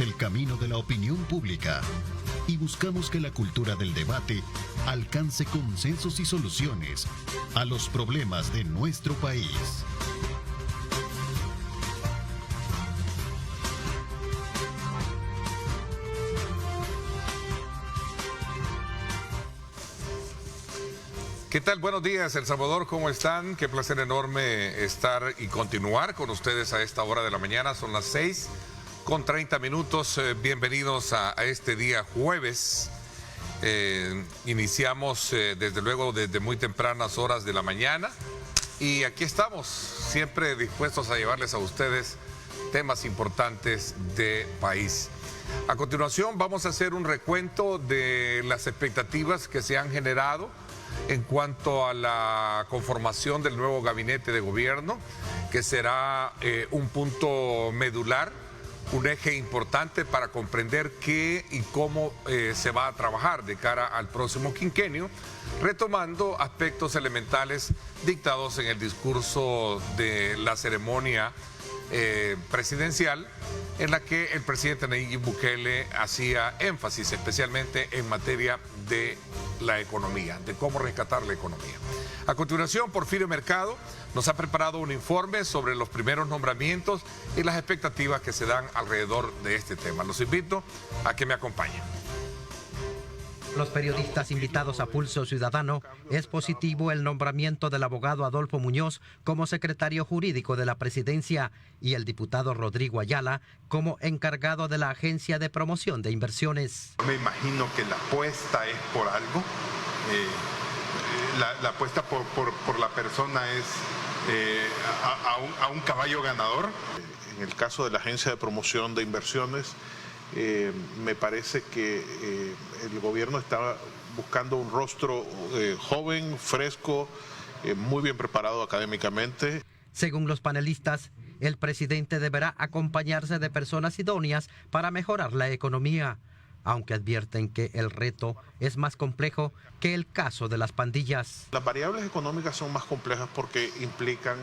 el camino de la opinión pública y buscamos que la cultura del debate alcance consensos y soluciones a los problemas de nuestro país. ¿Qué tal? Buenos días, El Salvador, ¿cómo están? Qué placer enorme estar y continuar con ustedes a esta hora de la mañana. Son las 6:30. Bienvenidos a este día jueves. Iniciamos desde luego desde muy tempranas horas de la mañana y aquí estamos, siempre dispuestos a llevarles a ustedes temas importantes de país. A continuación vamos a hacer un recuento de las expectativas que se han generado en cuanto a la conformación del nuevo gabinete de gobierno, que será un punto medular, un eje importante para comprender qué y cómo se va a trabajar de cara al próximo quinquenio, retomando aspectos elementales dictados en el discurso de la ceremonia presidencial, en la que el presidente Nayib Bukele hacía énfasis especialmente en materia de la economía, de cómo rescatar la economía. A continuación, Porfirio Mercado nos ha preparado un informe sobre los primeros nombramientos y las expectativas que se dan alrededor de este tema. Los invito a que me acompañen. Los periodistas invitados a Pulso Ciudadano, es positivo el nombramiento del abogado Adolfo Muñoz como secretario jurídico de la presidencia y el diputado Rodrigo Ayala como encargado de la Agencia de Promoción de Inversiones. Me imagino que la apuesta es por algo, la apuesta por la persona es a un caballo ganador. En el caso de la Agencia de Promoción de Inversiones, me parece que el gobierno está buscando un rostro joven, fresco, muy bien preparado académicamente. Según los panelistas, el presidente deberá acompañarse de personas idóneas para mejorar la economía, aunque advierten que el reto es más complejo que el caso de las pandillas. Las variables económicas son más complejas porque implican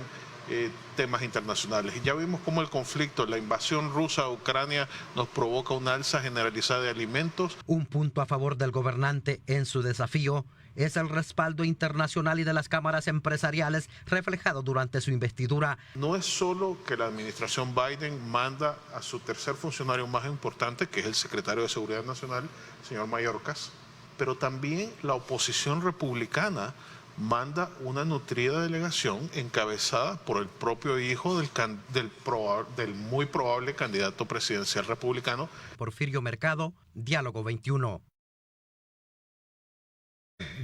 temas internacionales. Y ya vimos cómo el conflicto, la invasión rusa a Ucrania nos provoca una alza generalizada de alimentos. Un punto a favor del gobernante en su desafío es el respaldo internacional y de las cámaras empresariales reflejado durante su investidura. No es solo que la administración Biden manda a su tercer funcionario más importante, que es el secretario de Seguridad Nacional, señor Mayorkas, pero también la oposición republicana manda una nutrida delegación encabezada por el propio hijo del muy probable candidato presidencial republicano. Porfirio Mercado, Diálogo 21.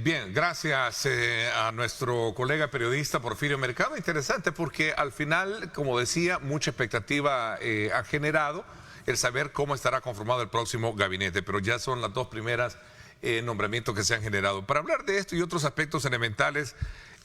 Bien, gracias a nuestro colega periodista Porfirio Mercado. Interesante porque al final, como decía, mucha expectativa ha generado el saber cómo estará conformado el próximo gabinete, pero ya son las dos primeras nombramientos que se han generado. Para hablar de esto y otros aspectos elementales,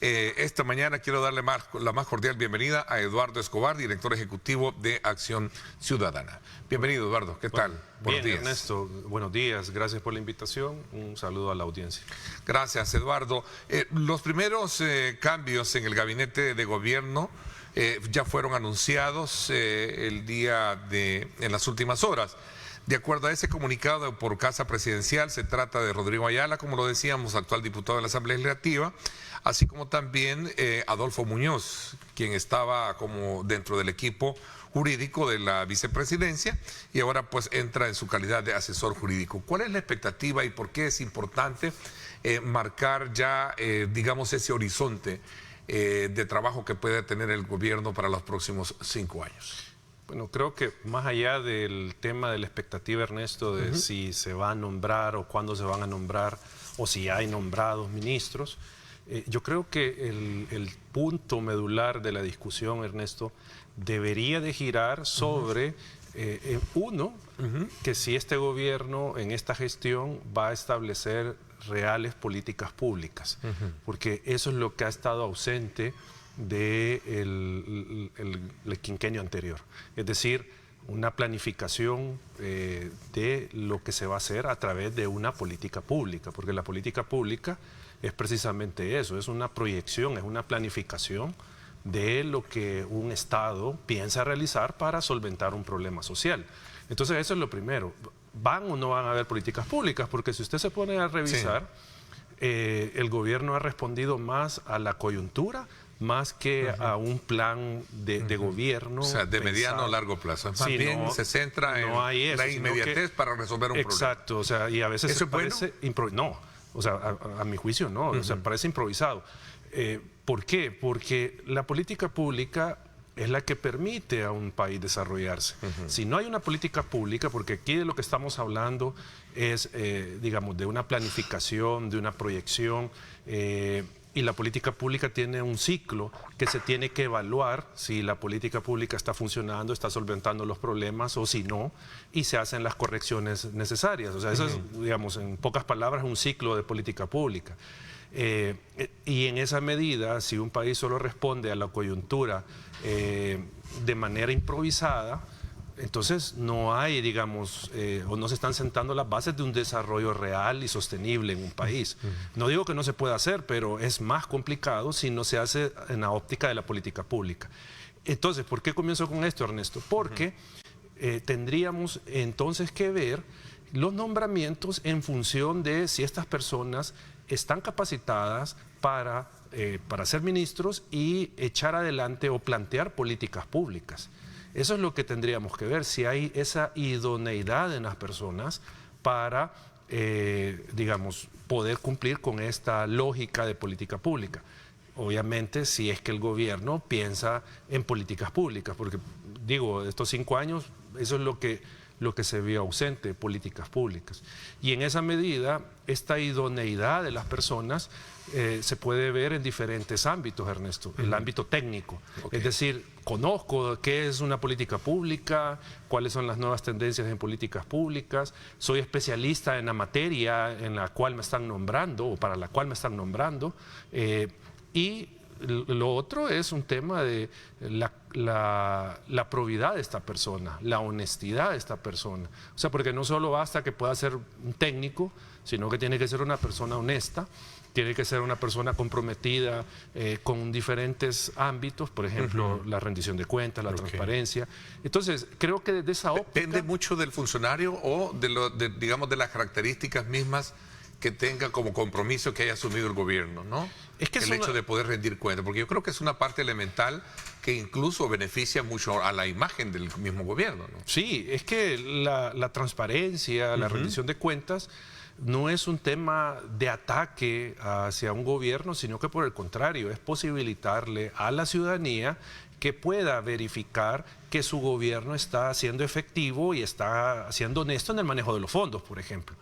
esta mañana quiero darle la más cordial bienvenida a Eduardo Escobar, director ejecutivo de Acción Ciudadana. Bienvenido, Eduardo, ¿qué tal? Buenos días. Ernesto, buenos días, gracias por la invitación, un saludo a la audiencia. Gracias, Eduardo. Los primeros cambios en el gabinete de gobierno ya fueron anunciados en las últimas horas. De acuerdo a ese comunicado por Casa Presidencial, se trata de Rodrigo Ayala, como lo decíamos, actual diputado de la Asamblea Legislativa, así como también Adolfo Muñoz, quien estaba como dentro del equipo jurídico de la vicepresidencia y ahora pues entra en su calidad de asesor jurídico. ¿Cuál es la expectativa y por qué es importante marcar ya, digamos, ese horizonte de trabajo que puede tener el gobierno para los próximos 5 años? Bueno, creo que más allá del tema de la expectativa, Ernesto, de si se va a nombrar o cuándo se van a nombrar o si hay nombrados ministros, yo creo que el punto medular de la discusión, Ernesto, debería de girar sobre, que si este gobierno en esta gestión va a establecer reales políticas públicas, porque eso es lo que ha estado ausente del quinquenio anterior, es decir, una planificación de lo que se va a hacer a través de una política pública, porque la política pública es precisamente eso, es una proyección, es una planificación de lo que un Estado piensa realizar para solventar un problema social. Entonces eso es lo primero. ¿Van o no van a haber políticas públicas? Porque si usted se pone a revisar, el gobierno ha respondido más a la coyuntura, más que a un plan de gobierno. O sea, de mediano a largo plazo. Más bien se centra en la inmediatez para resolver un problema. Exacto, o sea, y a veces ¿eso es parece no, o sea, a mi juicio no, o sea, parece improvisado. ¿Por qué? Porque la política pública es la que permite a un país desarrollarse. Si no hay una política pública, porque aquí de lo que estamos hablando es, digamos, de una planificación, de una proyección, y la política pública tiene un ciclo que se tiene que evaluar si la política pública está funcionando, está solventando los problemas o si no, y se hacen las correcciones necesarias. O sea, eso es, digamos, en pocas palabras, un ciclo de política pública. Y en esa medida, si un país solo responde a la coyuntura de manera improvisada, entonces no hay, digamos, o no se están sentando las bases de un desarrollo real y sostenible en un país. No digo que no se pueda hacer, pero es más complicado si no se hace en la óptica de la política pública. Entonces, ¿por qué comienzo con esto, Ernesto? Porque tendríamos entonces que ver los nombramientos en función de si estas personas están capacitadas para ser ministros y echar adelante o plantear políticas públicas. Eso es lo que tendríamos que ver, si hay esa idoneidad en las personas para, digamos, poder cumplir con esta lógica de política pública. Obviamente, si es que el gobierno piensa en políticas públicas, porque, digo, estos 5 años, eso es lo que se vio ausente, políticas públicas. Y en esa medida, esta idoneidad de las personas se puede ver en diferentes ámbitos, Ernesto. El ámbito técnico, es decir, conozco qué es una política pública, cuáles son las nuevas tendencias en políticas públicas, soy especialista en la materia en la cual me están nombrando o para la cual me están nombrando, y lo otro es un tema de la probidad de esta persona, la honestidad de esta persona. O sea, porque no solo basta que pueda ser un técnico, sino que tiene que ser una persona honesta, tiene que ser una persona comprometida con diferentes ámbitos, por ejemplo, la rendición de cuentas, la transparencia. Entonces, creo que desde esa óptica... ¿Depende mucho del funcionario o digamos, de las características mismas que tenga como compromiso que haya asumido el gobierno, ¿no? Es que el hecho de poder rendir cuentas, porque yo creo que es una parte elemental que incluso beneficia mucho a la imagen del mismo gobierno, ¿no? Sí, es que la transparencia, la rendición de cuentas no es un tema de ataque hacia un gobierno, sino que por el contrario, es posibilitarle a la ciudadanía que pueda verificar que su gobierno está siendo efectivo y está siendo honesto en el manejo de los fondos, por ejemplo.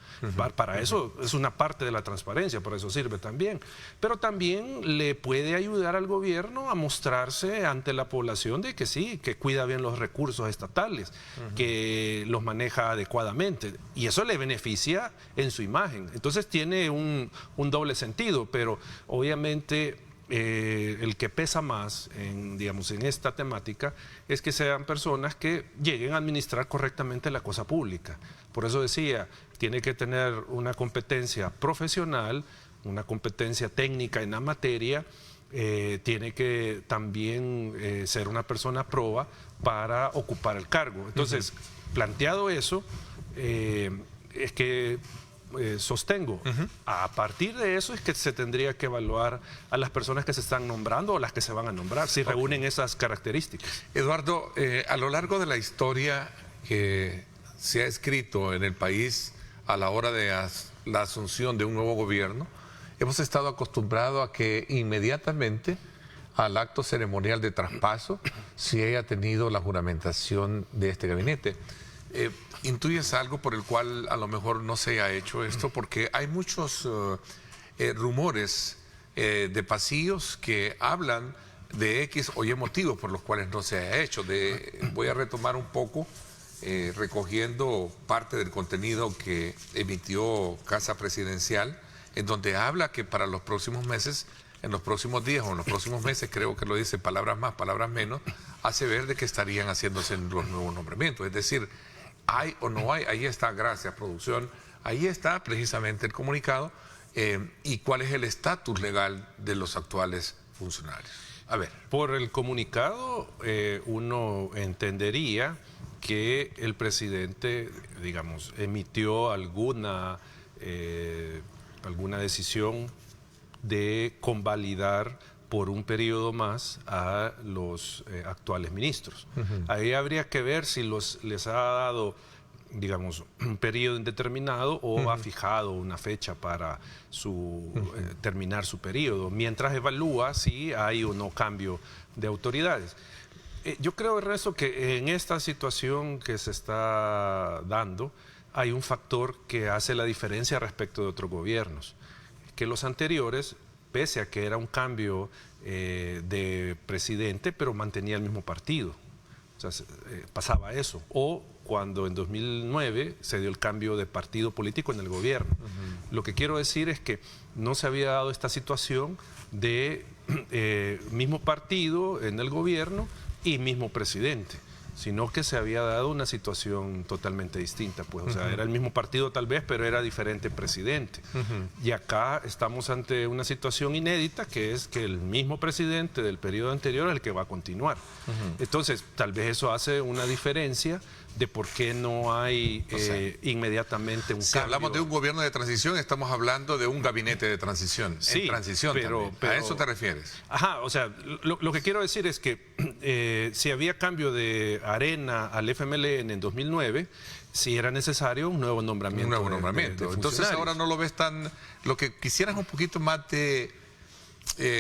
Para eso es una parte de la transparencia, por eso sirve también. Pero también le puede ayudar al gobierno a mostrarse ante la población de que sí, que cuida bien los recursos estatales, que los maneja adecuadamente. Y eso le beneficia en su imagen. Entonces tiene un doble sentido, pero obviamente... el que pesa más digamos, en esta temática es que sean personas que lleguen a administrar correctamente la cosa pública. Por eso decía, tiene que tener una competencia profesional, una competencia técnica en la materia, tiene que también ser una persona proba para ocupar el cargo. Entonces, planteado eso, es que... sostengo, a partir de eso es que se tendría que evaluar a las personas que se están nombrando o las que se van a nombrar, si reúnen esas características. Eduardo, a lo largo de la historia que se ha escrito en el país a la hora de la asunción de un nuevo gobierno, hemos estado acostumbrados a que inmediatamente al acto ceremonial de traspaso se haya tenido la juramentación de este gabinete. ¿Intuyes algo por el cual a lo mejor no se haya hecho esto? Porque hay muchos rumores de pasillos que hablan de X o Y motivos por los cuales no se haya hecho. Voy a retomar un poco, recogiendo parte del contenido que emitió Casa Presidencial, en donde habla que para los próximos meses, en los próximos días o en los próximos meses, creo que lo dice palabras más, palabras menos, hace ver de que estarían haciéndose los nuevos nombramientos. Es decir, hay o no hay, ahí está, gracias producción, ahí está precisamente el comunicado y cuál es el estatus legal de los actuales funcionarios. A ver. Por el comunicado uno entendería que el presidente, digamos, emitió alguna decisión de convalidar por un periodo más a los actuales ministros. Ahí habría que ver si les ha dado, digamos, un periodo indeterminado o ha fijado una fecha para terminar su periodo, mientras evalúa si hay o no cambio de autoridades. Yo creo, Ernesto, que en esta situación que se está dando hay un factor que hace la diferencia respecto de otros gobiernos, que los anteriores, pese a que era un cambio de presidente, pero mantenía el mismo partido. O sea, pasaba eso. O cuando en 2009 se dio el cambio de partido político en el gobierno. Lo que quiero decir es que no se había dado esta situación de mismo partido en el gobierno y mismo presidente, sino que se había dado una situación totalmente distinta, pues, o sea, era el mismo partido tal vez, pero era diferente presidente. Y acá estamos ante una situación inédita, que es que el mismo presidente del periodo anterior es el que va a continuar. Entonces, tal vez eso hace una diferencia de por qué no hay inmediatamente un cambio. Si hablamos de un gobierno de transición, estamos hablando de un gabinete de transición. Sí, en transición pero ¿a eso te refieres? Ajá, o sea, lo que quiero decir es que si había cambio de Arena al FMLN en 2009, sí era necesario un nuevo nombramiento. Un nuevo nombramiento. Entonces ahora no lo ves tan... Lo que quisieras un poquito más de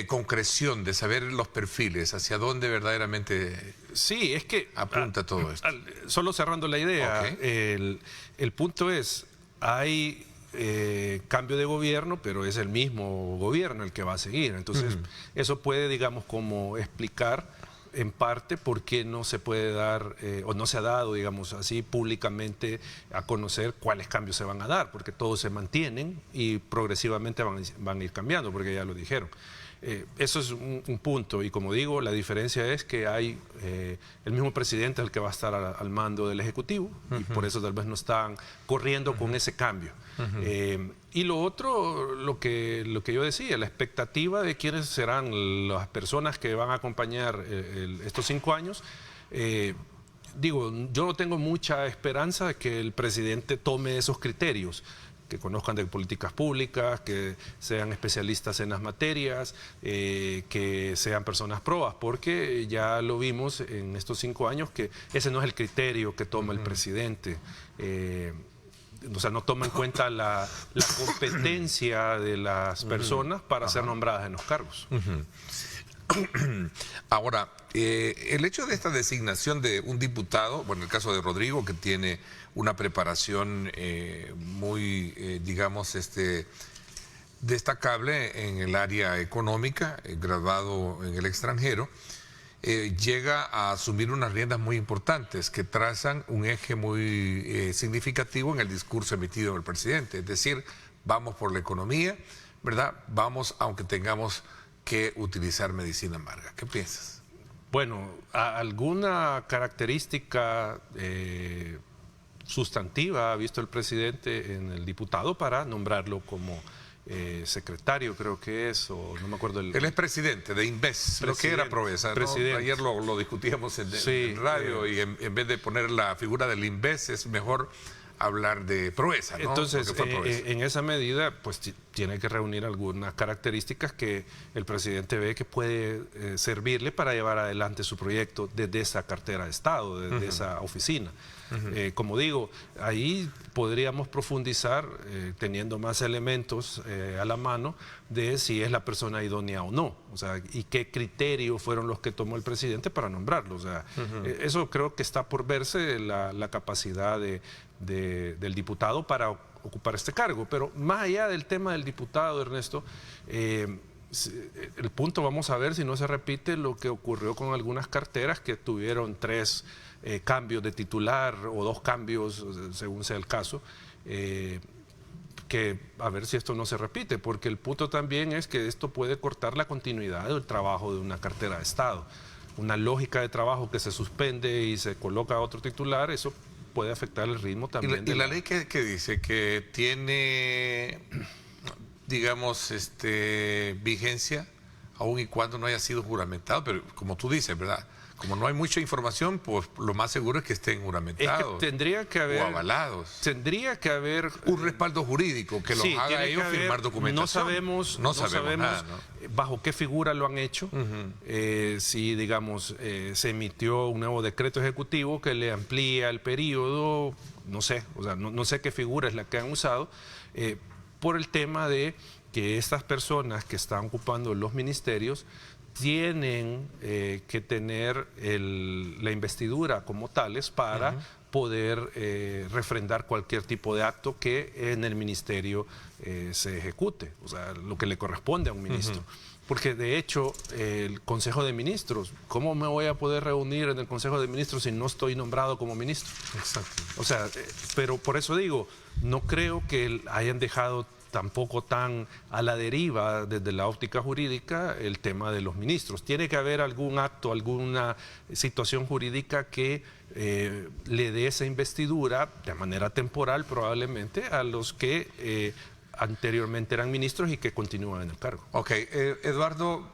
concreción, de saber los perfiles, hacia dónde verdaderamente... Sí, es que apunta todo esto. Solo cerrando la idea, el punto es, hay cambio de gobierno, pero es el mismo gobierno el que va a seguir. Entonces, eso puede, digamos, como explicar en parte por qué no se puede dar, o no se ha dado, digamos así, públicamente a conocer cuáles cambios se van a dar, porque todos se mantienen y progresivamente van a ir cambiando, porque ya lo dijeron. Eso es un punto, y como digo, la diferencia es que hay el mismo presidente el que va a estar al mando del Ejecutivo, y por eso tal vez no están corriendo con ese cambio. Y lo otro, lo que yo decía, la expectativa de quiénes serán las personas que van a acompañar estos 5 años, digo, yo no tengo mucha esperanza de que el presidente tome esos criterios, que conozcan de políticas públicas, que sean especialistas en las materias, que sean personas probas, porque ya lo vimos en estos 5 años que ese no es el criterio que toma el presidente. O sea, no toma en cuenta la competencia de las personas para ser nombradas en los cargos. Ahora, el hecho de esta designación de un diputado, bueno, el caso de Rodrigo, que tiene una preparación muy, digamos, destacable en el área económica, graduado en el extranjero, llega a asumir unas riendas muy importantes que trazan un eje muy significativo en el discurso emitido por el presidente. Es decir, vamos por la economía, ¿verdad? Vamos aunque tengamos que utilizar medicina amarga. ¿Qué piensas? Bueno, alguna característica sustantiva ha visto el presidente en el diputado para nombrarlo como secretario, creo que es, o no me acuerdo. Él es presidente de Inves, creo que era Provesa, ¿no? Ayer lo discutíamos en radio y en vez de poner la figura del Inves es mejor hablar de Proeza, ¿no? Entonces, en esa medida, pues tiene que reunir algunas características que el presidente ve que puede servirle para llevar adelante su proyecto desde esa cartera de Estado, desde esa oficina. Como digo, ahí podríamos profundizar teniendo más elementos a la mano de si es la persona idónea o no, o sea, y qué criterios fueron los que tomó el presidente para nombrarlo. O sea, eso creo que está por verse, la capacidad del diputado para ocupar este cargo. Pero más allá del tema del diputado, Ernesto, el punto, vamos a ver si no se repite lo que ocurrió con algunas carteras que tuvieron 3 cambios de titular o 2 cambios, según sea el caso, que a ver si esto no se repite, porque el punto también es que esto puede cortar la continuidad del trabajo de una cartera de Estado. Una lógica de trabajo que se suspende y se coloca otro titular, eso puede afectar el ritmo también. ¿Y la ley que dice? Que tiene, digamos, vigencia aun y cuando no haya sido juramentado, pero como tú dices, ¿verdad? Como no hay mucha información, pues lo más seguro es que estén juramentados. Es que tendría que haber... o avalados. Tendría que haber... un respaldo jurídico que los haga ellos firmar documentación. No sabemos nada, ¿no? bajo qué figura lo han hecho. Si, digamos, se emitió un nuevo decreto ejecutivo que le amplía el periodo, no sé, o sea, no sé qué figura es la que han usado, por el tema de que estas personas que están ocupando los ministerios tienen que tener la investidura como tales para poder refrendar cualquier tipo de acto que en el ministerio se ejecute, o sea, lo que le corresponde a un ministro. Porque de hecho, el Consejo de Ministros, ¿cómo me voy a poder reunir en el Consejo de Ministros si no estoy nombrado como ministro? Exacto. O sea, pero por eso digo, no creo que hayan dejado tampoco tan a la deriva desde la óptica jurídica el tema de los ministros. Tiene que haber algún acto, alguna situación jurídica que le dé esa investidura de manera temporal probablemente a los que anteriormente eran ministros y que continúan en el cargo. Ok, Eduardo,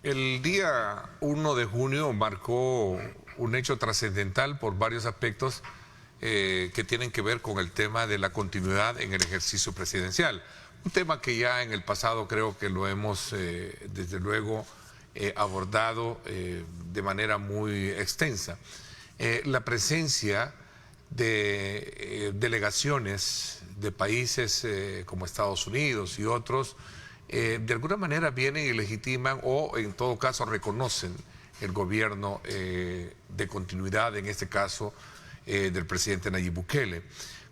el día 1 de junio marcó un hecho trascendental por varios aspectos que tienen que ver con el tema de la continuidad en el ejercicio presidencial. Un tema que ya en el pasado creo que lo hemos desde luego abordado de manera muy extensa. La presencia de delegaciones de países como Estados Unidos y otros, de alguna manera vienen y legitiman o en todo caso reconocen el gobierno de continuidad, en este caso del presidente Nayib Bukele.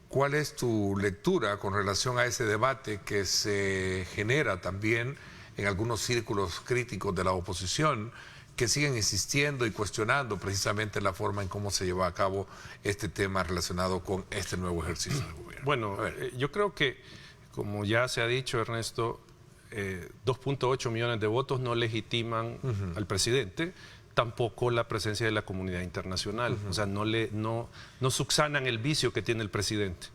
¿Cuál es tu lectura con relación a ese debate que se genera también en algunos círculos críticos de la oposición que siguen insistiendo y cuestionando precisamente la forma en cómo se lleva a cabo este tema relacionado con este nuevo ejercicio del gobierno? Bueno, yo creo que, como ya se ha dicho, Ernesto, 2.8 millones de votos no legitiman al presidente, tampoco la presencia de la comunidad internacional. O sea, no subsanan el vicio que tiene el presidente.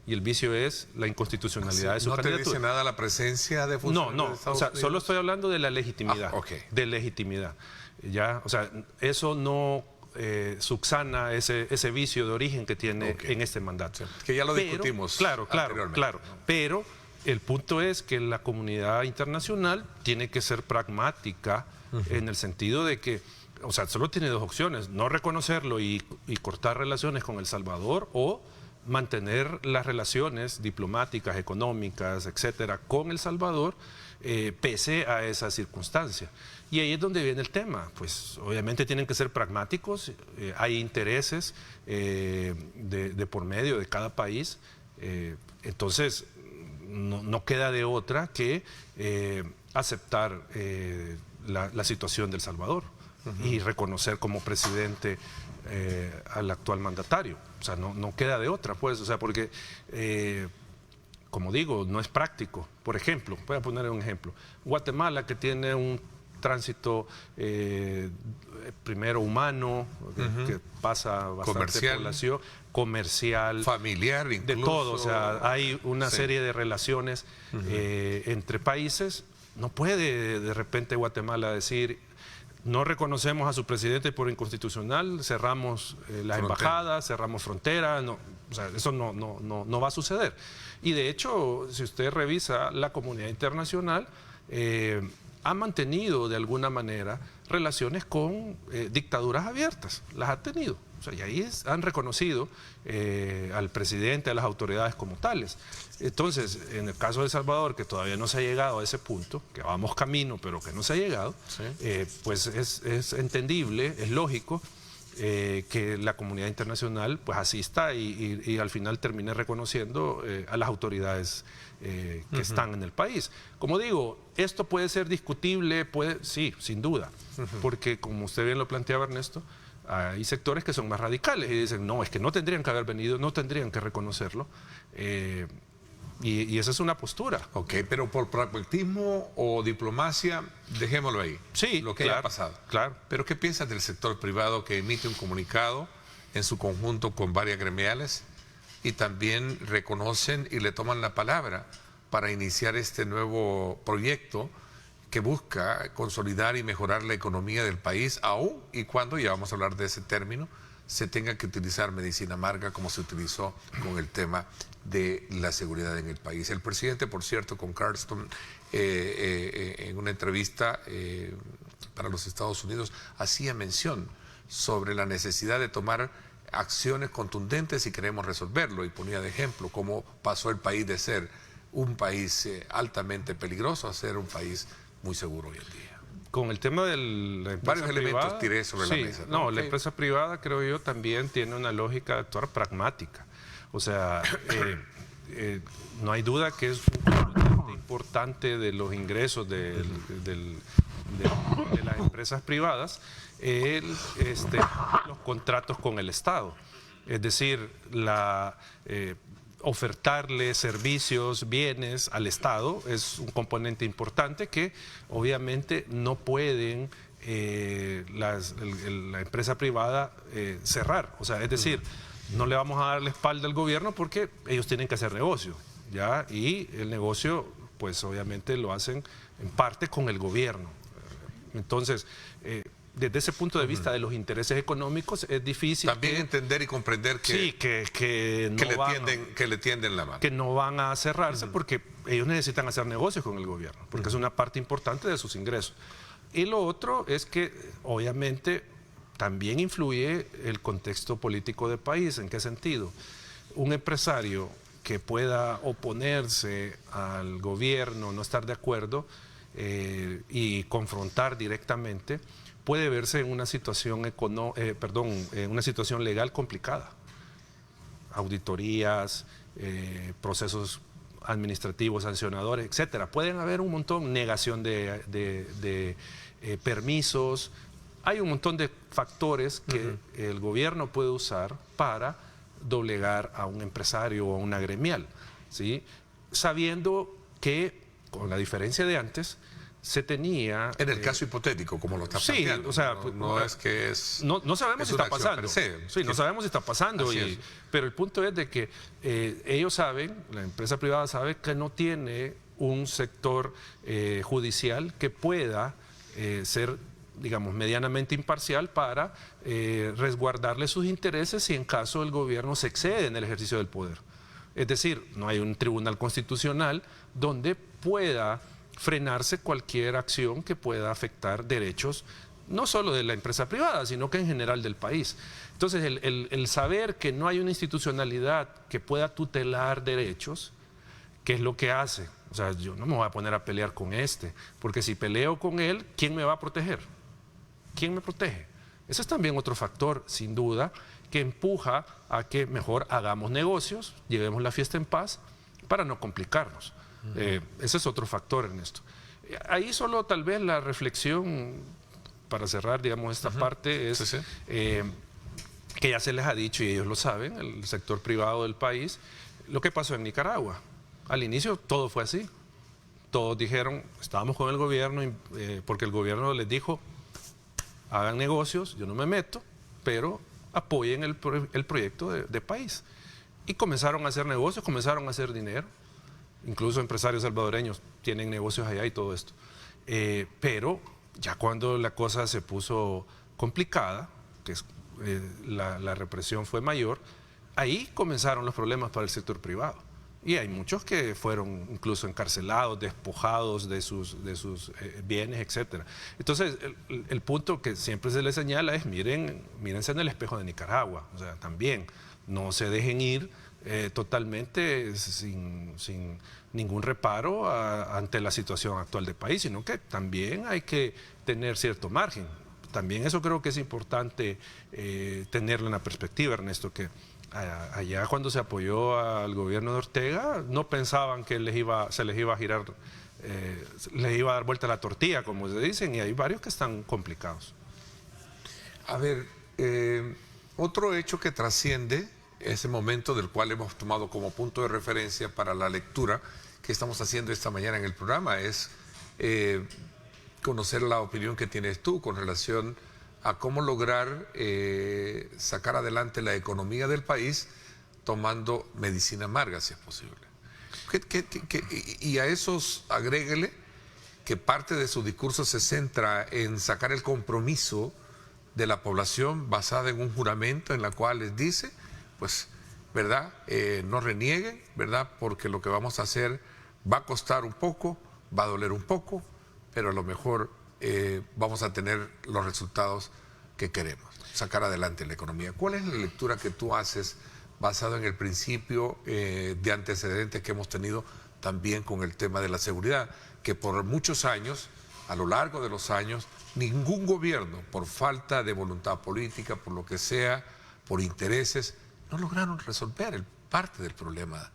Y el vicio es la inconstitucionalidad de su candidatura. ¿No te dice nada la presencia de funcionarios de Estados Unidos? Solo estoy hablando de la legitimidad. De legitimidad. Ya, o sea, eso no subsana ese vicio de origen que tiene en este mandato. Que ya lo discutimos. Claro. Pero el punto es que la comunidad internacional tiene que ser pragmática en el sentido de que, o sea, solo tiene dos opciones: no reconocerlo y cortar relaciones con El Salvador, o mantener las relaciones diplomáticas, económicas, etcétera, con El Salvador, pese a esa circunstancia. Y ahí es donde viene el tema. Pues obviamente tienen que ser pragmáticos, hay intereses de por medio de cada país, entonces no queda de otra que aceptar la situación de El Salvador y reconocer como presidente al actual mandatario. O sea, no queda de otra, pues, o sea, porque, como digo, no es práctico. Por ejemplo, voy a poner un ejemplo. Guatemala, que tiene un tránsito primero humano, que pasa bastante población, comercial, familiar, incluso, de todo, o sea, hay una serie de relaciones entre países. No puede de repente Guatemala decir: no reconocemos a su presidente por inconstitucional, cerramos las embajadas, cerramos fronteras. No, o sea, eso no va a suceder. Y de hecho, si usted revisa, la comunidad internacional ha mantenido de alguna manera relaciones con dictaduras abiertas, las ha tenido. O sea, y ahí han reconocido al presidente, a las autoridades como tales. Entonces, en el caso de El Salvador, que todavía no se ha llegado a ese punto, que vamos camino, pero que no se ha llegado, pues es entendible, es lógico que la comunidad internacional pues asista y al final termine reconociendo a las autoridades que están en el país. Como digo, esto puede ser discutible, sí, sin duda, porque como usted bien lo planteaba, Ernesto, hay sectores que son más radicales y dicen: no, es que no tendrían que haber venido, no tendrían que reconocerlo, y esa es una postura. Ok, pero por pragmatismo o diplomacia, dejémoslo ahí. Sí, lo que haya pasado. Claro. Pero ¿qué piensas del sector privado que emite un comunicado en su conjunto con varias gremiales y también reconocen y le toman la palabra para iniciar este nuevo proyecto que busca consolidar y mejorar la economía del país, aún y cuando, ya vamos a hablar de ese término, se tenga que utilizar medicina amarga como se utilizó con el tema de la seguridad en el país. El presidente, por cierto, con Carston, en una entrevista para los Estados Unidos, hacía mención sobre la necesidad de tomar acciones contundentes si queremos resolverlo, y ponía de ejemplo cómo pasó el país de ser un país altamente peligroso a ser un país muy seguro hoy en día. Con el tema de la empresa Varios privada, elementos tiré sobre la mesa. No, la empresa privada, creo yo, también tiene una lógica de actuar pragmática. O sea, no hay duda que es un componente importante de los ingresos de las empresas privadas, los contratos con el Estado. Es decir, ofertarle servicios, bienes al Estado es un componente importante que obviamente no pueden la empresa privada cerrar. O sea, es decir, no le vamos a dar la espalda al gobierno porque ellos tienen que hacer negocio, ¿ya? Y el negocio, pues obviamente lo hacen en parte con el gobierno. Entonces, desde ese punto de vista de los intereses económicos es difícil también entender y comprender que, sí, que le tienden la mano, que no van a cerrarse porque ellos necesitan hacer negocios con el gobierno, porque es una parte importante de sus ingresos. Y lo otro es que obviamente también influye el contexto político del país. ¿En qué sentido? Un empresario que pueda oponerse al gobierno, no estar de acuerdo y confrontar directamente, puede verse en una situación en una situación legal complicada. Auditorías, procesos administrativos, sancionadores, etcétera. Pueden haber un montón, negación de permisos. Hay un montón de factores que el gobierno puede usar para doblegar a un empresario o a una gremial, ¿sí? Sabiendo que, con la diferencia de antes, se tenía... En el caso hipotético, como lo está planteando. Sí, o sea, no es que es... No sabemos si está pasando. Sí, no sabemos si está pasando. Pero el punto es de que ellos saben, la empresa privada sabe que no tiene un sector judicial que pueda ser, digamos, medianamente imparcial para resguardarle sus intereses si en caso el gobierno se excede en el ejercicio del poder. Es decir, no hay un tribunal constitucional donde pueda frenarse cualquier acción que pueda afectar derechos, no solo de la empresa privada, sino que en general del país. Entonces, el saber que no hay una institucionalidad que pueda tutelar derechos, ¿qué es lo que hace? O sea, yo no me voy a poner a pelear con porque si peleo con él, ¿quién me va a proteger? ¿Quién me protege? Ese es también otro factor, sin duda, que empuja a que mejor hagamos negocios, llevemos la fiesta en paz, para no complicarnos. Ese es otro factor, Ernesto. Ahí solo tal vez la reflexión, para cerrar, digamos, esta parte, es que ya se les ha dicho, y ellos lo saben, el sector privado del país, lo que pasó en Nicaragua. Al inicio todo fue así. Todos dijeron, estábamos con el gobierno, porque el gobierno les dijo, hagan negocios, yo no me meto, pero apoyen el proyecto de país. Y comenzaron a hacer negocios, comenzaron a hacer dinero. Incluso empresarios salvadoreños tienen negocios allá y todo esto. Pero ya cuando la cosa se puso complicada, que la represión fue mayor, ahí comenzaron los problemas para el sector privado. Y hay muchos que fueron incluso encarcelados, despojados de sus bienes, etc. Entonces, el punto que siempre se les señala es, mírense en el espejo de Nicaragua. O sea, también no se dejen ir totalmente sin ningún reparo ante la situación actual del país, sino que también hay que tener cierto margen. También eso creo que es importante tenerlo en la perspectiva, Ernesto, que allá cuando se apoyó al gobierno de Ortega no pensaban que se les iba a girar, les iba a dar vuelta la tortilla, como se dicen, y hay varios que están complicados. A ver, otro hecho que trasciende ese momento del cual hemos tomado como punto de referencia para la lectura que estamos haciendo esta mañana en el programa es conocer la opinión que tienes tú con relación a cómo lograr sacar adelante la economía del país tomando medicina amarga, si es posible. Y a esos agréguele que parte de su discurso se centra en sacar el compromiso de la población basada en un juramento en la cual les dice, pues, ¿verdad? No renieguen, ¿verdad? Porque lo que vamos a hacer va a costar un poco, va a doler un poco, pero a lo mejor vamos a tener los resultados que queremos, sacar adelante la economía. ¿Cuál es la lectura que tú haces basado en el principio de antecedentes que hemos tenido también con el tema de la seguridad? Que por muchos años, a lo largo de los años, ningún gobierno, por falta de voluntad política, por lo que sea, por intereses, no lograron resolver parte del problema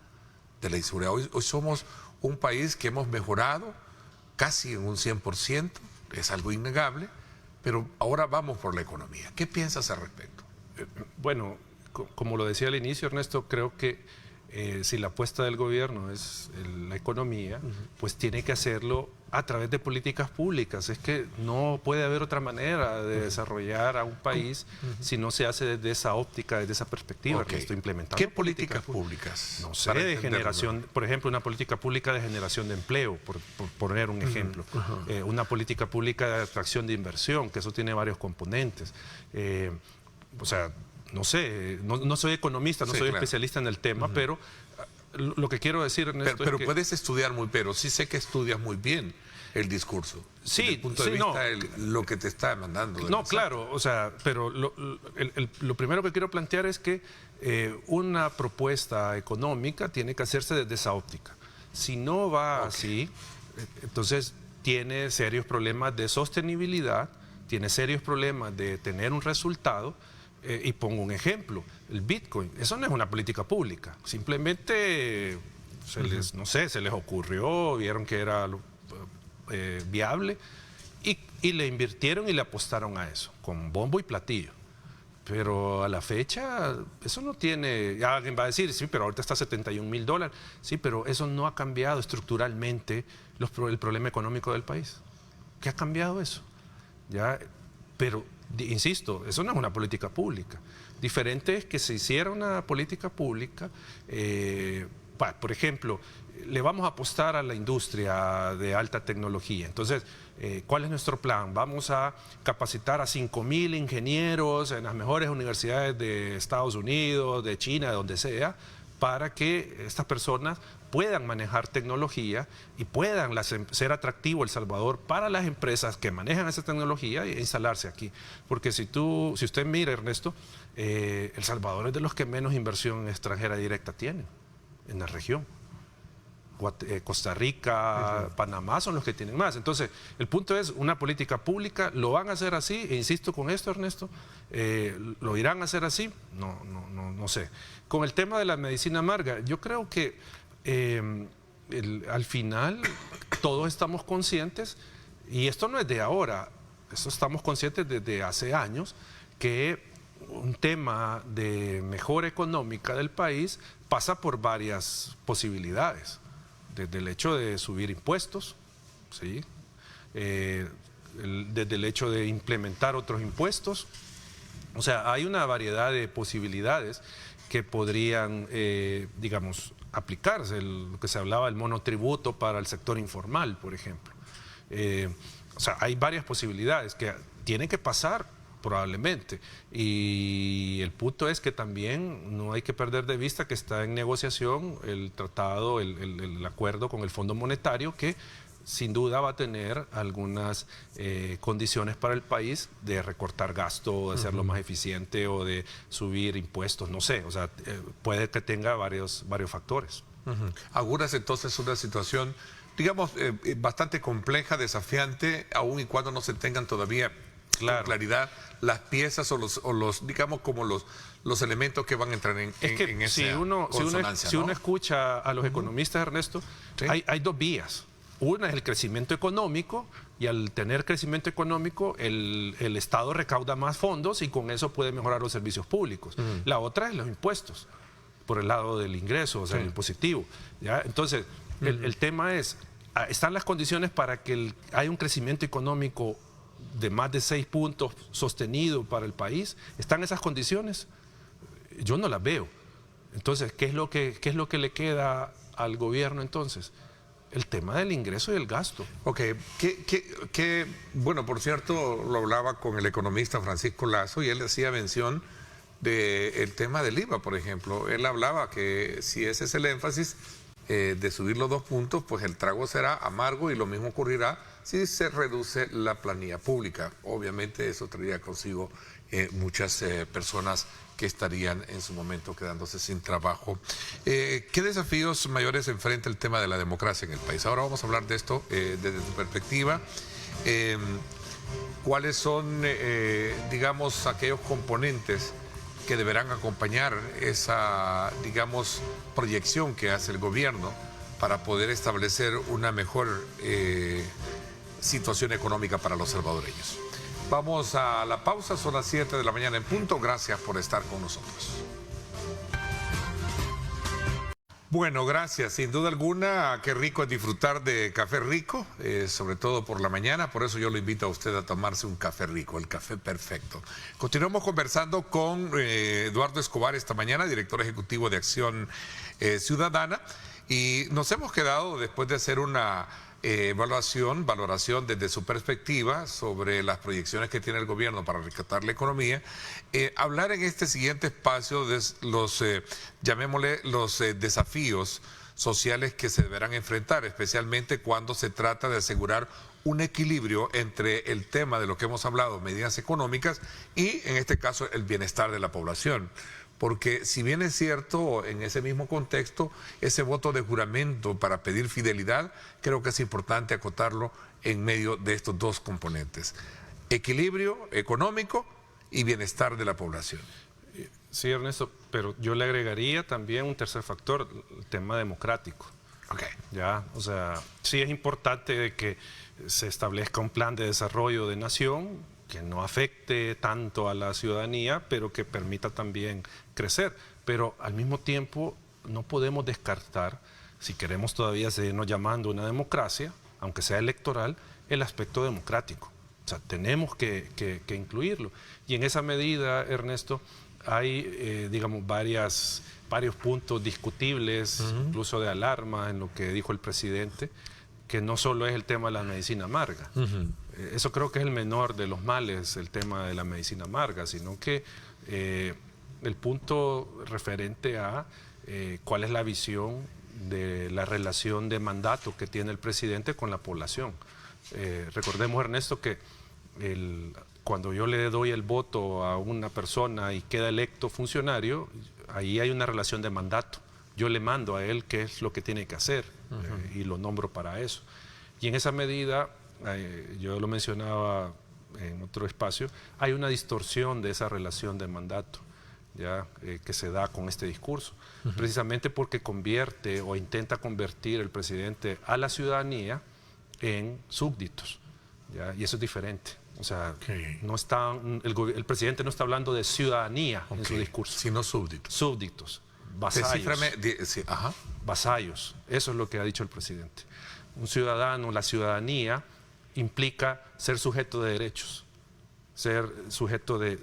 de la inseguridad. Hoy somos un país que hemos mejorado casi en un 100%, es algo innegable, pero ahora vamos por la economía. ¿Qué piensas al respecto? Bueno, como lo decía al inicio, Ernesto, creo que si la apuesta del gobierno es la economía, pues tiene que hacerlo a través de políticas públicas. Es que no puede haber otra manera de desarrollar a un país si no se hace desde esa óptica, desde esa perspectiva. Okay. Ernesto, implementando ¿Qué políticas públicas? No sé, de generación, por ejemplo, una política pública de generación de empleo, por poner un ejemplo. Una política pública de atracción de inversión, que eso tiene varios componentes. O sea, no sé, no soy economista, no soy especialista en el tema, pero lo que quiero decir, Ernesto, pero es que puedes estudiar pero sí sé que estudias muy bien el discurso. Sí, desde el punto de vista lo que te está mandando. No, claro, o sea, pero lo primero que quiero plantear es que una propuesta económica tiene que hacerse desde esa óptica. Si no va así, entonces tiene serios problemas de sostenibilidad, tiene serios problemas de tener un resultado. Y pongo un ejemplo, el Bitcoin, eso no es una política pública, simplemente no sé, se les ocurrió, vieron que era viable y le invirtieron y le apostaron a eso, con bombo y platillo. Pero a la fecha, eso no tiene, ya alguien va a decir, sí, pero ahorita está $71,000, sí, pero eso no ha cambiado estructuralmente el problema económico del país. ¿Qué ha cambiado eso? Ya, pero insisto, eso no es una política pública. Diferente es que se hiciera una política pública, por ejemplo, le vamos a apostar a la industria de alta tecnología. Entonces, ¿cuál es nuestro plan? Vamos a capacitar a 5,000 ingenieros en las mejores universidades de Estados Unidos, de China, de donde sea, para que estas personas puedan manejar tecnología y puedan ser atractivo El Salvador para las empresas que manejan esa tecnología e instalarse aquí. Porque si usted mira, Ernesto, El Salvador es de los que menos inversión extranjera directa tienen en la región. Costa Rica, Panamá son los que tienen más. Entonces, el punto es una política pública, ¿lo van a hacer así? E insisto con esto, Ernesto, ¿lo irán a hacer así? No sé. Con el tema de la medicina amarga, yo creo que al final todos estamos conscientes, y esto no es de ahora, esto estamos conscientes desde hace años, que un tema de mejora económica del país pasa por varias posibilidades. Desde el hecho de subir impuestos, ¿sí? Desde el hecho de implementar otros impuestos. O sea, hay una variedad de posibilidades que podrían, digamos, aplicarse. Lo que se hablaba del monotributo para el sector informal, por ejemplo. O sea, hay varias posibilidades que tienen que pasar probablemente. Y el punto es que también no hay que perder de vista que está en negociación el tratado, el acuerdo con el Fondo Monetario, que sin duda va a tener algunas condiciones para el país de recortar gasto, de hacerlo más eficiente o de subir impuestos, no sé, o sea, puede que tenga varios factores. Auguras entonces una situación, digamos, bastante compleja, desafiante, aun y cuando no se tengan todavía con claridad las piezas o los digamos, como los elementos que van a entrar en esa consonancia, si uno escucha a los economistas, Ernesto, ¿sí? hay dos vías. Una es el crecimiento económico, y al tener crecimiento económico el Estado recauda más fondos y con eso puede mejorar los servicios públicos. La otra es los impuestos, por el lado del ingreso, o sea, el impositivo, ¿ya? Entonces, el tema es, ¿están las condiciones para que haya un crecimiento económico de más de 6 puntos sostenido para el país? ¿Están esas condiciones? Yo no las veo. Entonces, ¿qué es lo que le queda al gobierno entonces? el tema del ingreso y el gasto. Ok, bueno, por cierto, lo hablaba con el economista Francisco Lazo y él hacía mención del tema del IVA, por ejemplo. Él hablaba que si ese es el énfasis de subir los 2 puntos, pues el trago será amargo y lo mismo ocurrirá si se reduce la planilla pública. Obviamente eso traería consigo muchas personas que estarían en su momento quedándose sin trabajo. ¿Qué desafíos mayores enfrenta el tema de la democracia en el país? Ahora vamos a hablar de esto desde tu perspectiva. ¿Cuáles son, digamos, aquellos componentes que deberán acompañar esa, digamos, proyección que hace el gobierno para poder establecer una mejor situación económica para los salvadoreños? Vamos a la pausa, son las 7 de la mañana en punto. Gracias por estar con nosotros. Bueno, gracias. Sin duda alguna, qué rico es disfrutar de café rico, sobre todo por la mañana. Por eso yo lo invito a usted a tomarse un café rico, el café perfecto. Continuamos conversando con Eduardo Escobar esta mañana, director ejecutivo de Acción Ciudadana. Y nos hemos quedado, después de hacer una valoración desde su perspectiva sobre las proyecciones que tiene el gobierno para rescatar la economía, hablar en este siguiente espacio de los, llamémosle, los desafíos sociales que se deberán enfrentar, especialmente cuando se trata de asegurar un equilibrio entre el tema de lo que hemos hablado, medidas económicas, y en este caso el bienestar de la población. Porque si bien es cierto, en ese mismo contexto, ese voto de juramento para pedir fidelidad, creo que es importante acotarlo en medio de estos 2 componentes. Equilibrio económico y bienestar de la población. Sí, Ernesto, pero yo le agregaría también un tercer factor, el tema democrático. Okay. Ya, o sea, sí es importante que se establezca un plan de desarrollo de nación que no afecte tanto a la ciudadanía, pero que permita también crecer. Pero al mismo tiempo no podemos descartar, si queremos todavía seguirnos llamando una democracia, aunque sea electoral, el aspecto democrático. O sea, tenemos que incluirlo. Y en esa medida, Ernesto, hay, digamos, varios puntos discutibles, incluso de alarma en lo que dijo el presidente, que no solo es el tema de la medicina amarga. Eso creo que es el menor de los males, el tema de la medicina amarga, sino que el punto referente a cuál es la visión de la relación de mandato que tiene el presidente con la población. Recordemos, Ernesto, que cuando yo le doy el voto a una persona y queda electo funcionario, ahí hay una relación de mandato. Yo le mando a él qué es lo que tiene que hacer y lo nombro para eso. Y en esa medida, yo lo mencionaba en otro espacio, hay una distorsión de esa relación de mandato ya que se da con este discurso, precisamente porque convierte o intenta convertir el presidente a la ciudadanía en súbditos, ¿ya? Y eso es diferente. O sea, no está, el presidente no está hablando de ciudadanía en su discurso, sino súbditos. Súbditos, vasallos. Sí, ajá. Vasallos, eso es lo que ha dicho el presidente. Un ciudadano, la ciudadanía, implica ser sujeto de derechos, ser sujeto de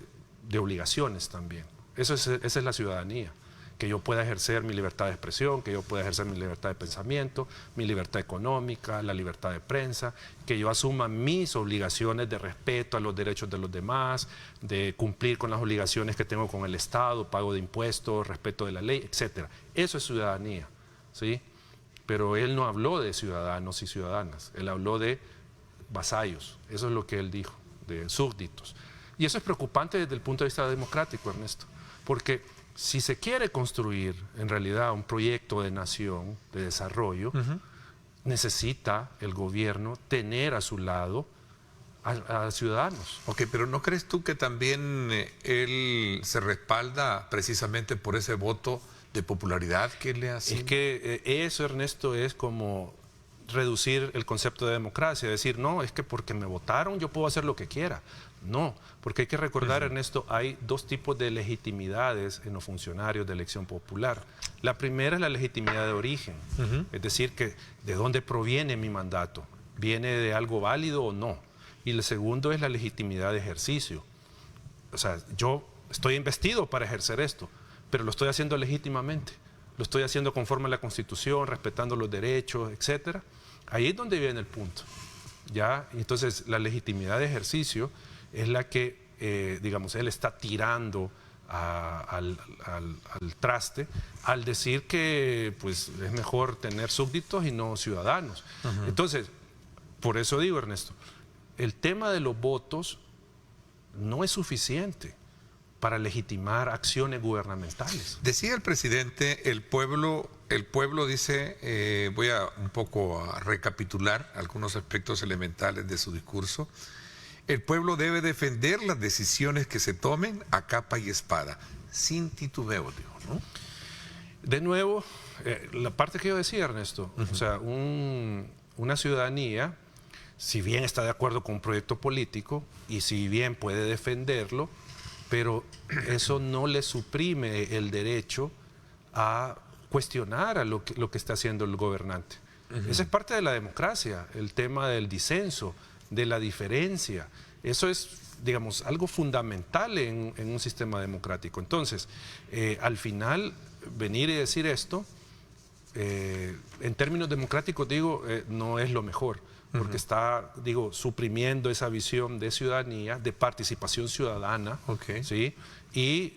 obligaciones también. Esa es la ciudadanía, que yo pueda ejercer mi libertad de expresión, que yo pueda ejercer mi libertad de pensamiento, mi libertad económica, la libertad de prensa, que yo asuma mis obligaciones de respeto a los derechos de los demás, de cumplir con las obligaciones que tengo con el Estado, pago de impuestos, respeto de la ley, etc. Eso es ciudadanía, ¿sí? Pero él no habló de ciudadanos y ciudadanas, él habló de vasallos, eso es lo que él dijo, de súbditos. Y eso es preocupante desde el punto de vista democrático, Ernesto, porque si se quiere construir en realidad un proyecto de nación, de desarrollo, necesita el gobierno tener a su lado a ciudadanos. Ok, pero ¿no crees tú que también él se respalda precisamente por ese voto de popularidad que le hace? Es que eso, Ernesto, es como reducir el concepto de democracia, decir, no, es que porque me votaron yo puedo hacer lo que quiera. No, porque hay que recordar, Ernesto, hay 2 tipos de legitimidades en los funcionarios de elección popular. La primera es la legitimidad de origen, es decir, que de dónde proviene mi mandato, viene de algo válido o no. Y el segundo es la legitimidad de ejercicio. O sea, yo estoy investido para ejercer esto, pero lo estoy haciendo legítimamente. lo estoy haciendo conforme a la Constitución, respetando los derechos, etcétera. Ahí es donde viene el punto, ¿ya? Entonces, la legitimidad de ejercicio es la que, digamos, él está tirando al traste al decir que pues, es mejor tener súbditos y no ciudadanos. Entonces, por eso digo, Ernesto, el tema de los votos no es suficiente para legitimar acciones gubernamentales. Decía el presidente, el pueblo dice, voy a un poco a recapitular algunos aspectos elementales de su discurso. El pueblo debe defender las decisiones que se tomen a capa y espada, sin titubeo, digo, ¿no? De nuevo, la parte que yo decía, Ernesto, o sea, una ciudadanía, si bien está de acuerdo con un proyecto político y si bien puede defenderlo, pero eso no le suprime el derecho a cuestionar a lo que está haciendo el gobernante. Esa es parte de la democracia, el tema del disenso, de la diferencia. Eso es, digamos, algo fundamental en un sistema democrático. Entonces, al final, venir y decir esto, en términos democráticos, digo, no es lo mejor. Porque está, digo, suprimiendo esa visión de ciudadanía, de participación ciudadana, ¿sí? Y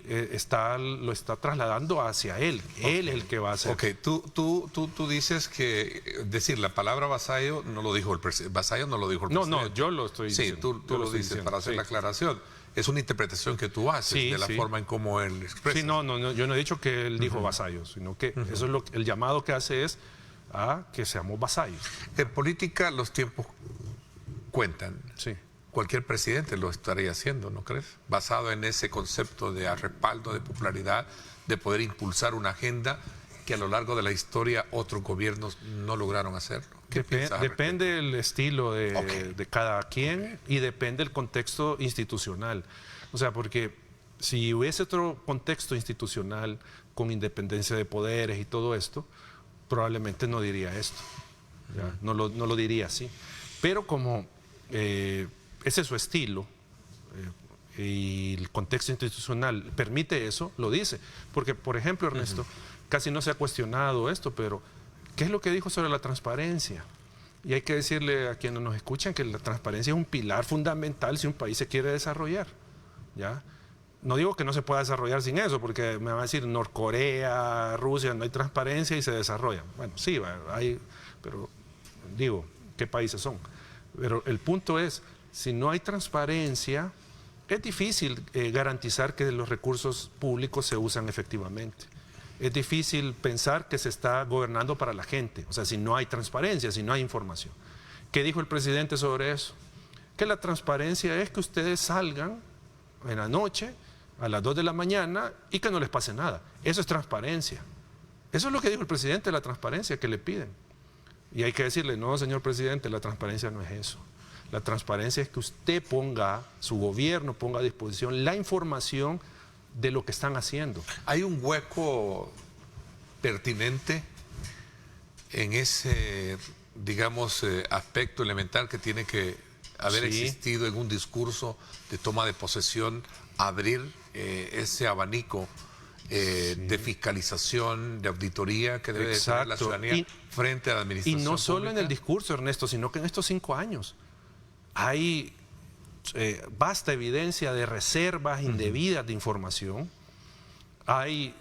lo está trasladando hacia él. Él es el que va a hacer. Ok, tú dices que, decir, la palabra vasallo no lo dijo el presidente. Vasallo no lo dijo el presidente. No, yo lo estoy diciendo. Sí, tú lo dices para hacer la aclaración. Es una interpretación que tú haces de la forma en cómo él expresa. Sí, no, yo no he dicho que él dijo vasallo, sino que eso es el llamado que hace es a que seamos vasallos. En política los tiempos cuentan. Sí. Cualquier presidente lo estaría haciendo, ¿no crees? Basado en ese concepto de respaldo, de popularidad, de poder impulsar una agenda que a lo largo de la historia otros gobiernos no lograron hacerlo. Depende del estilo de cada quien y depende del contexto institucional. O sea, porque si hubiese otro contexto institucional con independencia de poderes y todo esto, probablemente no diría esto, ¿ya? No lo diría así. Pero como ese es su estilo y el contexto institucional permite eso, lo dice. Porque, por ejemplo, Ernesto, casi no se ha cuestionado esto, pero ¿qué es lo que dijo sobre la transparencia? Y hay que decirle a quienes nos escuchan que la transparencia es un pilar fundamental si un país se quiere desarrollar, ¿ya? No digo que no se pueda desarrollar sin eso, porque me van a decir Norcorea, Rusia, no hay transparencia y se desarrolla. Bueno, sí, hay, pero digo, ¿qué países son? Pero el punto es, si no hay transparencia, es difícil garantizar que los recursos públicos se usan efectivamente. Es difícil pensar que se está gobernando para la gente, o sea, si no hay transparencia, si no hay información. ¿Qué dijo el presidente sobre eso? Que la transparencia es que ustedes salgan en la noche a las 2 de la mañana y que no les pase nada. Eso es transparencia. Eso es lo que dijo el presidente, la transparencia que le piden. Y hay que decirle, no, señor presidente, la transparencia no es eso. La transparencia es que usted ponga, su gobierno ponga a disposición la información de lo que están haciendo. ¿Hay un hueco pertinente en ese, digamos, aspecto elemental que tiene que haber existido en un discurso de toma de posesión, abrir ese abanico de fiscalización, de auditoría que debe tener la ciudadanía frente a la administración Y no solo pública? en el discurso, Ernesto, sino que en estos 5 años hay vasta evidencia de reservas indebidas de información, hay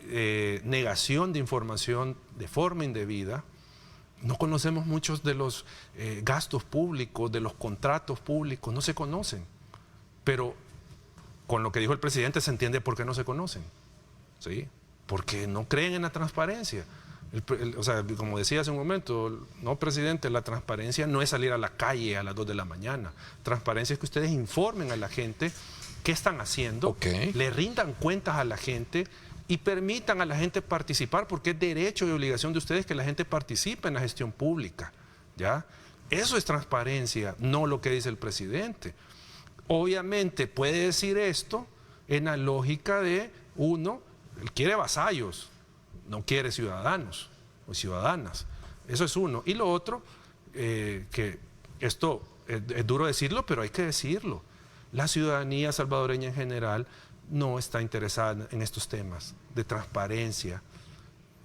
negación de información de forma indebida. No conocemos muchos de los gastos públicos, de los contratos públicos, no se conocen. Pero con lo que dijo el presidente se entiende por qué no se conocen, ¿sí? Porque no creen en la transparencia. O sea, como decía hace un momento, no, presidente, la transparencia no es salir a la calle a las 2 de la mañana. Transparencia es que ustedes informen a la gente qué están haciendo, le rindan cuentas a la gente y permitan a la gente participar, porque es derecho y obligación de ustedes que la gente participe en la gestión pública, ¿ya? Eso es transparencia, no lo que dice el presidente. Obviamente puede decir esto en la lógica de uno, él quiere vasallos, no quiere ciudadanos o ciudadanas. Eso es uno. Y lo otro, que esto es duro decirlo, pero hay que decirlo. La ciudadanía salvadoreña en general no está interesada en estos temas de transparencia.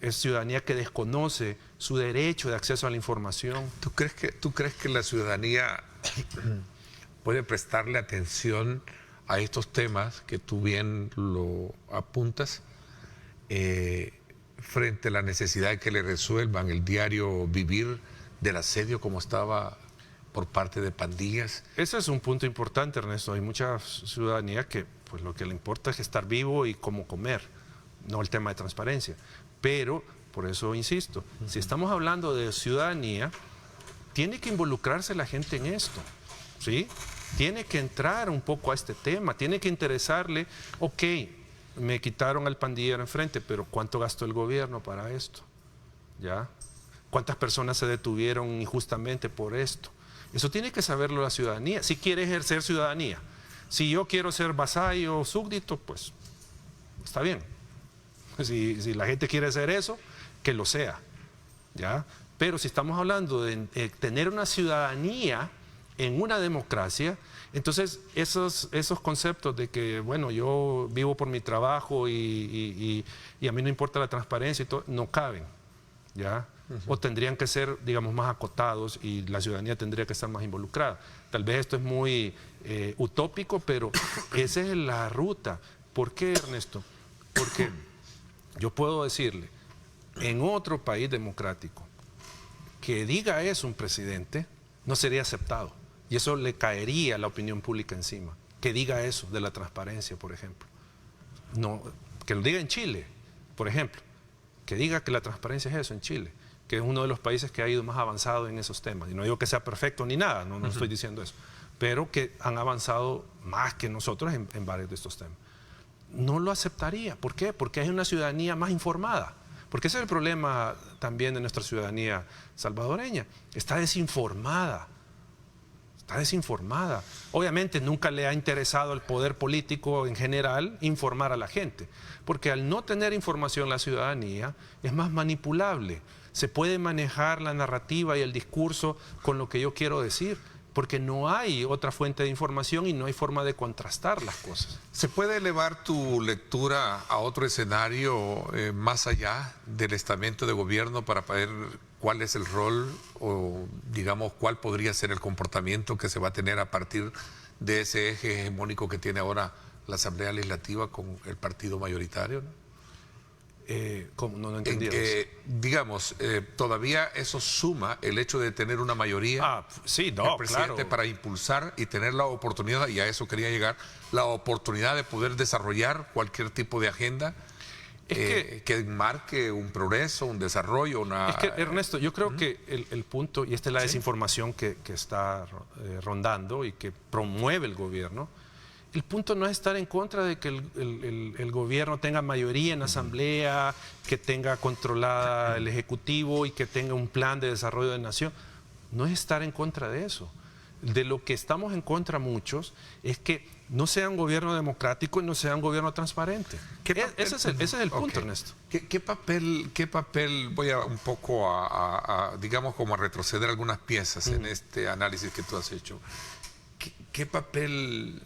es ciudadanía que desconoce su derecho de acceso a la información. ¿Tú crees que la ciudadanía puede prestarle atención a estos temas que tú bien lo apuntas frente a la necesidad de que le resuelvan el diario vivir del asedio como estaba por parte de pandillas? Ese es un punto importante, Ernesto. Hay mucha ciudadanía que pues lo que le importa es estar vivo y cómo comer, no el tema de transparencia. Pero, por eso insisto, si estamos hablando de ciudadanía, tiene que involucrarse la gente en esto, ¿sí? Tiene que entrar un poco a este tema, tiene que interesarle, ok, me quitaron al pandillero enfrente, pero ¿cuánto gastó el gobierno para esto? ¿Ya? ¿Cuántas personas se detuvieron injustamente por esto? Eso tiene que saberlo la ciudadanía, si quiere ejercer ciudadanía. Si yo quiero ser vasallo o súbdito, pues está bien. Si la gente quiere hacer eso, que lo sea, ¿ya? Pero si estamos hablando de tener una ciudadanía en una democracia, entonces esos conceptos de que, bueno, yo vivo por mi trabajo y a mí no importa la transparencia y todo, no caben, ¿ya? O tendrían que ser, digamos, más acotados y la ciudadanía tendría que estar más involucrada. Tal vez esto es muy utópico, pero esa es la ruta. ¿Por qué, Ernesto? Porque yo puedo decirle, en otro país democrático, que diga eso un presidente, no sería aceptado. Y eso le caería a la opinión pública encima. Que diga eso de la transparencia, por ejemplo. No, que lo diga en Chile, por ejemplo. Que diga que la transparencia es eso en Chile, que es uno de los países que ha ido más avanzado en esos temas. Y no digo que sea perfecto ni nada, no estoy diciendo eso. Pero que han avanzado más que nosotros en varios de estos temas. No lo aceptaría. ¿Por qué? Porque hay una ciudadanía más informada. Porque ese es el problema también de nuestra ciudadanía salvadoreña. Está desinformada. Está desinformada. Obviamente nunca le ha interesado al poder político en general informar a la gente. Porque al no tener información la ciudadanía es más manipulable. Se puede manejar la narrativa y el discurso con lo que yo quiero decir. Porque no hay otra fuente de información y no hay forma de contrastar las cosas. ¿Se puede elevar tu lectura a otro escenario más allá del estamento de gobierno para ver cuál es el rol o, digamos, cuál podría ser el comportamiento que se va a tener a partir de ese eje hegemónico que tiene ahora la Asamblea Legislativa con el partido mayoritario, ¿no? ¿Cómo? No entendí. Digamos, todavía eso suma el hecho de tener una mayoría sí, no, del presidente, claro, para impulsar y tener la oportunidad, y a eso quería llegar, la oportunidad de poder desarrollar cualquier tipo de agenda que marque un progreso, un desarrollo, una... Es que, Ernesto, yo creo que el punto, y esta es la desinformación que está rondando y que promueve el gobierno, el punto no es estar en contra de que el gobierno tenga mayoría en la asamblea, que tenga controlada el ejecutivo y que tenga un plan de desarrollo de nación. No es estar en contra de eso. De lo que estamos en contra muchos es que no sea un gobierno democrático y no sea un gobierno transparente. Ese es el punto, Ernesto. ¿Qué papel, voy a un poco digamos, como a retroceder algunas piezas en este análisis que tú has hecho? ¿Qué papel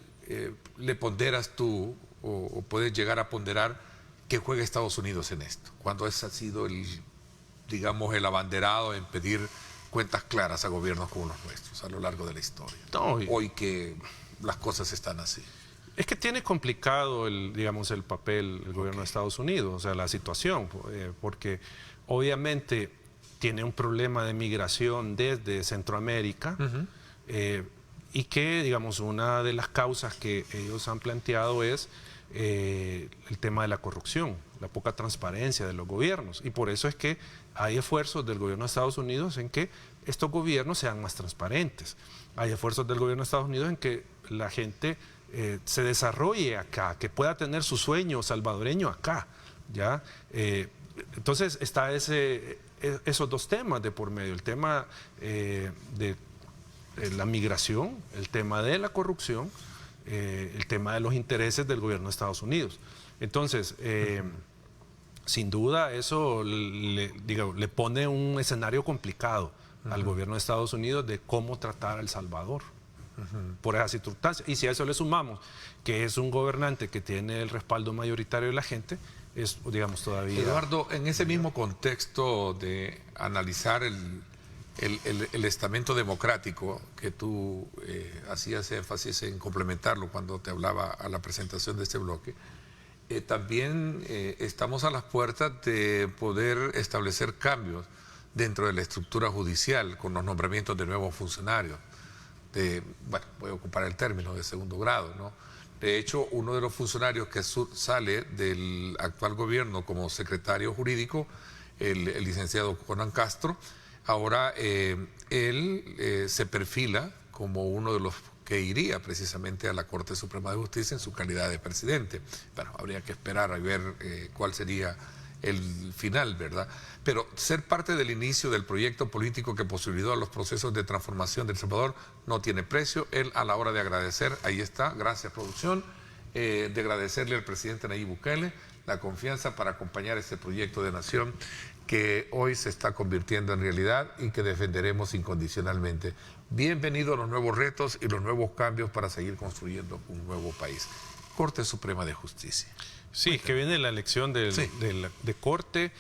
le ponderas tú o puedes llegar a ponderar que juega Estados Unidos en esto? Cuando ese ha sido digamos, el abanderado en pedir cuentas claras a gobiernos como los nuestros a lo largo de la historia. Hoy que las cosas están así. Es que tiene complicado digamos, el papel el gobierno de Estados Unidos, o sea, la situación, porque obviamente tiene un problema de migración desde Centroamérica, y que, digamos, una de las causas que ellos han planteado es el tema de la corrupción, la poca transparencia de los gobiernos. Y por eso es que hay esfuerzos del gobierno de Estados Unidos en que estos gobiernos sean más transparentes. Hay esfuerzos del gobierno de Estados Unidos en que la gente se desarrolle acá, que pueda tener su sueño salvadoreño acá, ¿ya? Entonces está esos dos temas de por medio, el tema de la migración, el tema de la corrupción, el tema de los intereses del gobierno de Estados Unidos. Entonces, sin duda eso le pone un escenario complicado al gobierno de Estados Unidos de cómo tratar a El Salvador por esas circunstancias. Y si a eso le sumamos que es un gobernante que tiene el respaldo mayoritario de la gente, es, digamos, todavía... Eduardo, en ese mismo contexto de analizar el estamento democrático que tú hacías énfasis en complementarlo cuando te hablaba a la presentación de este bloque, también estamos a las puertas de poder establecer cambios dentro de la estructura judicial con los nombramientos de nuevos funcionarios. Bueno, voy a ocupar el término de segundo grado, ¿no? De hecho, uno de los funcionarios que sale del actual gobierno como secretario jurídico, el licenciado Conan Castro, ahora él se perfila como uno de los que iría precisamente a la Corte Suprema de Justicia en su calidad de presidente. Bueno, habría que esperar a ver cuál sería el final, ¿verdad? Pero ser parte del inicio del proyecto político que posibilitó los procesos de transformación de El Salvador no tiene precio. Él, a la hora de agradecer, ahí está, gracias producción, de agradecerle al presidente Nayib Bukele la confianza para acompañar este proyecto de nación que hoy se está convirtiendo en realidad y que defenderemos incondicionalmente. Bienvenido a los nuevos retos y los nuevos cambios para seguir construyendo un nuevo país. Corte Suprema de Justicia. Sí, es que viene la elección de Corte,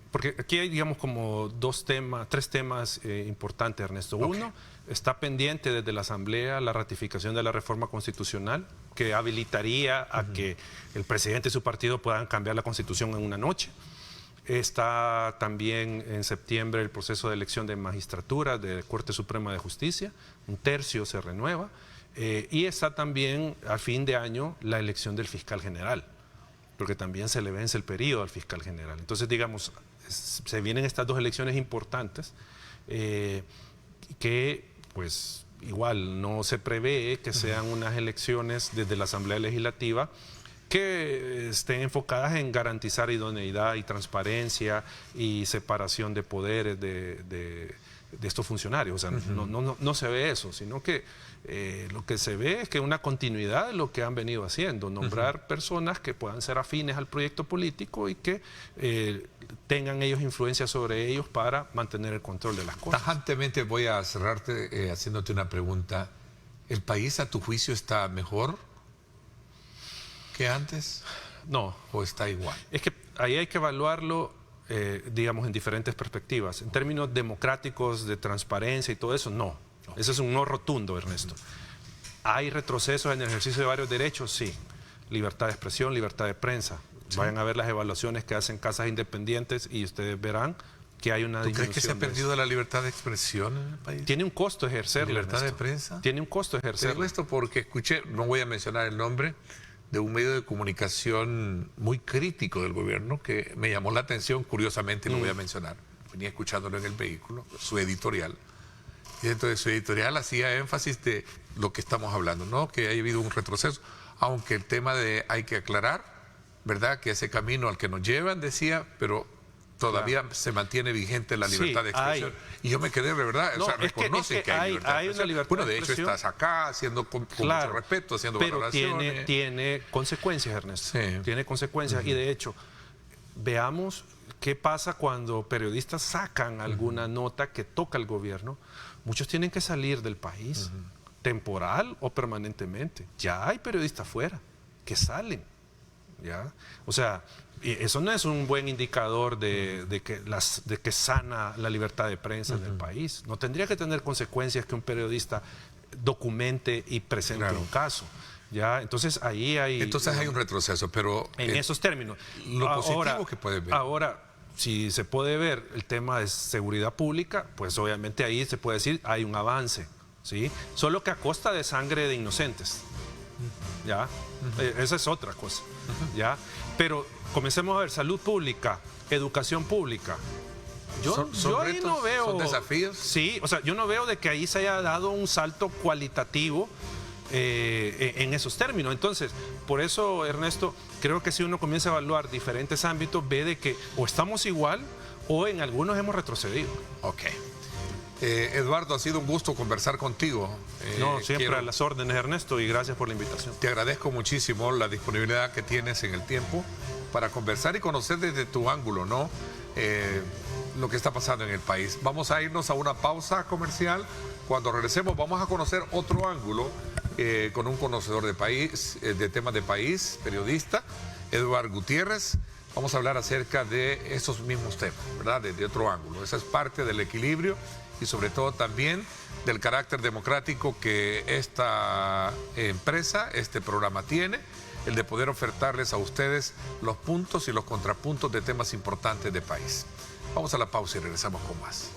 porque aquí hay, digamos, como tres temas importantes, Ernesto. Uno, está pendiente desde la Asamblea la ratificación de la reforma constitucional, que habilitaría a que el presidente y su partido puedan cambiar la Constitución en una noche. Está también en septiembre el proceso de elección de magistratura de Corte Suprema de Justicia, 1/3 se renueva, y está también a fin de año la elección del fiscal general, porque también se le vence el periodo al fiscal general. Entonces, digamos, se vienen estas dos elecciones importantes que, pues, igual no se prevé que sean unas elecciones desde la Asamblea Legislativa que estén enfocadas en garantizar idoneidad y transparencia y separación de poderes de estos funcionarios. O sea, no se ve eso, sino que lo que se ve es que una continuidad de lo que han venido haciendo, nombrar personas que puedan ser afines al proyecto político y que tengan ellos influencia sobre ellos para mantener el control de las cosas. Tajantemente voy a cerrarte haciéndote una pregunta. ¿El país, a tu juicio, está mejor que antes? No. ¿O está igual? Es que ahí hay que evaluarlo, digamos, en diferentes perspectivas. En términos democráticos, de transparencia y todo eso, no. Eso es un no rotundo, Ernesto. ¿Hay retrocesos en el ejercicio de varios derechos? Sí. Libertad de expresión, libertad de prensa. Sí. Vayan a ver las evaluaciones que hacen casas independientes y ustedes verán que hay una disminución. ¿Tú crees que se ha perdido la libertad de expresión en el país? Tiene un costo ejercerla. ¿Libertad Ernesto. de prensa? Tiene un costo ejercerla. Te digo esto porque escuché, no voy a mencionar el nombre, de un medio de comunicación muy crítico del gobierno que me llamó la atención, curiosamente, y lo voy a mencionar. Venía escuchándolo en el vehículo, su editorial. Y dentro de su editorial hacía énfasis de lo que estamos hablando, ¿no? Que haya habido un retroceso, aunque el tema de hay que aclarar, ¿verdad? Que ese camino al que nos llevan, decía, pero todavía se mantiene vigente la libertad de expresión. Y yo me quedé de verdad, no, o sea, reconoce que hay libertad de expresión. Una libertad bueno, de hecho estás acá haciendo con mucho respeto, haciendo valoraciones. Pero tiene consecuencias, Ernesto. Sí. Tiene consecuencias. Y de hecho, veamos qué pasa cuando periodistas sacan alguna nota que toca al gobierno. Muchos tienen que salir del país, temporal o permanentemente. Ya hay periodistas fuera que salen. ¿Ya? O sea, eso no es un buen indicador de que sana la libertad de prensa en el país. No tendría que tener consecuencias que un periodista documente y presente un caso. ¿Ya? Entonces ahí hay... Entonces hay un retroceso, pero... En esos términos. Lo positivo que puede ver. Ahora, si se puede ver el tema de seguridad pública, pues obviamente ahí se puede decir hay un avance, ¿sí? Solo que a costa de sangre de inocentes. ¿Ya? Esa es otra cosa. ¿Ya? Pero comencemos a ver salud pública, educación pública. Yo ahí retos, no veo... ¿Son desafíos? Sí, o sea, yo no veo de que ahí se haya dado un salto cualitativo en esos términos. Entonces, por eso, Ernesto, creo que si uno comienza a evaluar diferentes ámbitos, ve de que o estamos igual o en algunos hemos retrocedido. Ok. Eduardo, ha sido un gusto conversar contigo. Siempre a las órdenes, Ernesto, y gracias por la invitación. Te agradezco muchísimo la disponibilidad que tienes en el tiempo para conversar y conocer desde tu ángulo, ¿no? Lo que está pasando en el país. Vamos a irnos a una pausa comercial. Cuando regresemos vamos a conocer otro ángulo con un conocedor de país, de temas de país, periodista, Eduardo Gutiérrez, vamos a hablar acerca de esos mismos temas, ¿verdad? Desde otro ángulo. Esa es parte del equilibrio y sobre todo también del carácter democrático que esta empresa, este programa tiene, el de poder ofertarles a ustedes los puntos y los contrapuntos de temas importantes de país. Vamos a la pausa y regresamos con más.